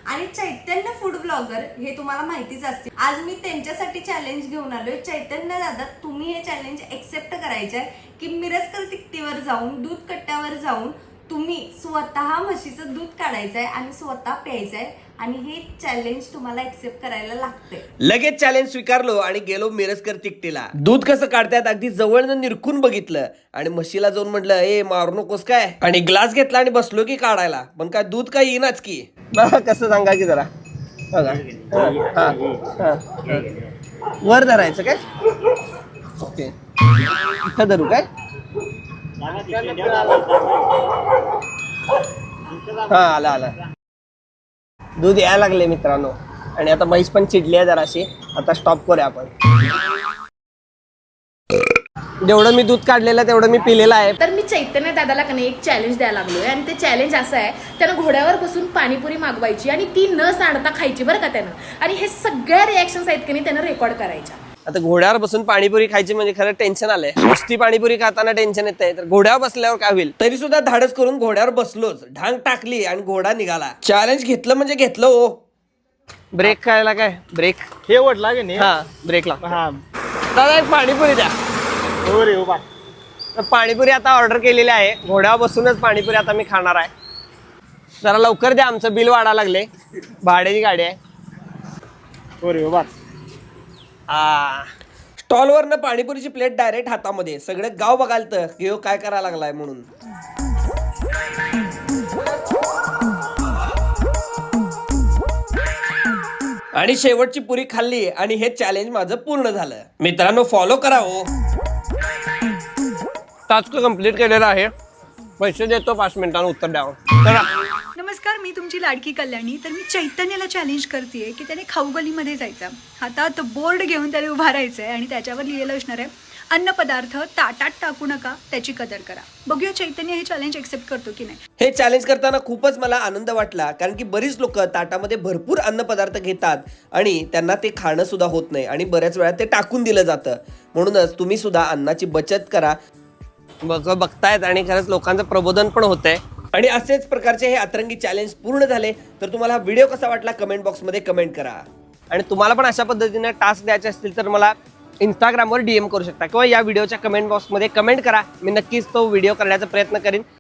आणि चैतन्य food blogger हे तुम्हाला माहितीच असते। आज मी त्यांच्यासाठी चॅलेंज घेऊन आलोय। चैतन्य दादा, तुम्ही हे चॅलेंज एक्सेप्ट करायचे की मिरजकर तिकटीवर जाऊन दूध कट्ट्यावर जाऊन तुम्ही स्वतः म्हशीचं दूध काढायचंय आणि स्वतः प्यायचंय आणि हे चॅलेंज तुम्हाला एक्सेप्ट करायला लागतंय। लगेच चॅलेंज स्वीकारलो आणि गेलो मिरजकर तिकटीला। दूध कसं काढतात अगदी जवळनं निरखून बघितलं आणि म्हशीला जाऊन म्हटलं, ए मारू नकोस काय, आणि ग्लास घेतला आणि बसलो की काढायला, पण काय दूध काय येईनाच की। कसं सांगा की जरा वर धरायचं काय? ओके, इथं धरू काय? हा आला आला, दूध यायला लागले मित्रांनो। आणि आता म्हैस पण चिडली आहे जराशी, आता स्टॉप करूया आपण। जेवढं मी दूध काढलेलं तेवढं मी पिलेलं आहे। तर मी चैतन्य दादाला कने एक चॅलेंज द्यायला लागलोय आणि ते चॅलेंज असं आहे, त्यानं घोड्यावर बसून पाणीपुरी मागवायची आणि ती न सांडता खायची बरं का त्यानं, आणि हे सगळ्या रिॲक्शन्स आहेत की नाही त्यानं रेकॉर्ड करायच्या। आता घोड्यावर बसून पाणीपुरी खायची म्हणजे खरं टेन्शन आलंय। नुसती पाणीपुरी खाताना टेन्शन येतंय, तर घोड्यावर बसल्यावर काय होईल? तरी सुद्धा धाडस करून घोड्यावर बसलोच, ढांग टाकली आणि घोडा निघाला। चॅलेंज घेतलं म्हणजे घेतलं हो। ब्रेक खायला काय ब्रेक हे ओढला की नाही? हा ब्रेकला। हा दादा एक पाणीपुरी द्या। हो रे उभा। तर पाणीपुरी आता ऑर्डर केलेली आहे, घोड्यावर बसूनच पाणीपुरी आता मी खाणार आहे। जरा लवकर द्या, आमचं बिल वाढायला लागले, भाड्याची गाडी आहे। हो रे उभा। स्टॉलवरनं पाणीपुरीची प्लेट डायरेक्ट हातामध्ये, सगळं गाव बघाल तर घेऊ काय करायला लागलाय म्हणून। आणि शेवटची पुरी खाल्ली आणि हे चॅलेंज माझं पूर्ण झालं। मित्रांनो फॉलो करा हो। टास्क कंप्लीट केलेला आहे, पैसे देतो 5 मिनिटांनी उत्तर द्यावं। चला। नमस्कार, मी तुमची लाडकी कल्याणी। तर मी चैतन्याला चॅलेंज करते की त्याने खाऊगलीमध्ये जायचं, हातात बोर्ड घेऊन त्याने उभा राहायचं आहे आणि त्याच्यावर लिहिलेलं असणार आहे, अन्न पदार्थ ताटात टाकू नका, त्याची कदर करा। बघूया चैतन्य हे चॅलेंज एक्सेप्ट करतो की नाही। हे चॅलेंज करताना खूपच मला आनंद वाटला, कारण की बरीच लोक ताटामध्ये भरपूर अन्न पदार्थ घेतात आणि त्यांना ते खाणं सुद्धा होत नाही आणि बऱ्याच वेळा ते टाकून दिलं जातं। म्हणूनच तुम्ही सुद्धा अन्नाची बचत करा। बघतायत आणि खरंच लोकांचं प्रबोधन पण होतंय। आणि असेच प्रकारचे हे अतरंगी चॅलेंज पूर्ण झाले तर तुम्हाला व्हिडिओ कसा वाटला कमेंट बॉक्समध्ये कमेंट करा। आणि तुम्हाला पण अशा पद्धतीने टास्क द्यायचे असतील तर मला इंस्टाग्रामवर DM करू शकता किंवा या व्हिडिओच्या कमेंट बॉक्समध्ये कमेंट करा, मी नक्कीच तो व्हिडिओ करण्याचा प्रयत्न करीन।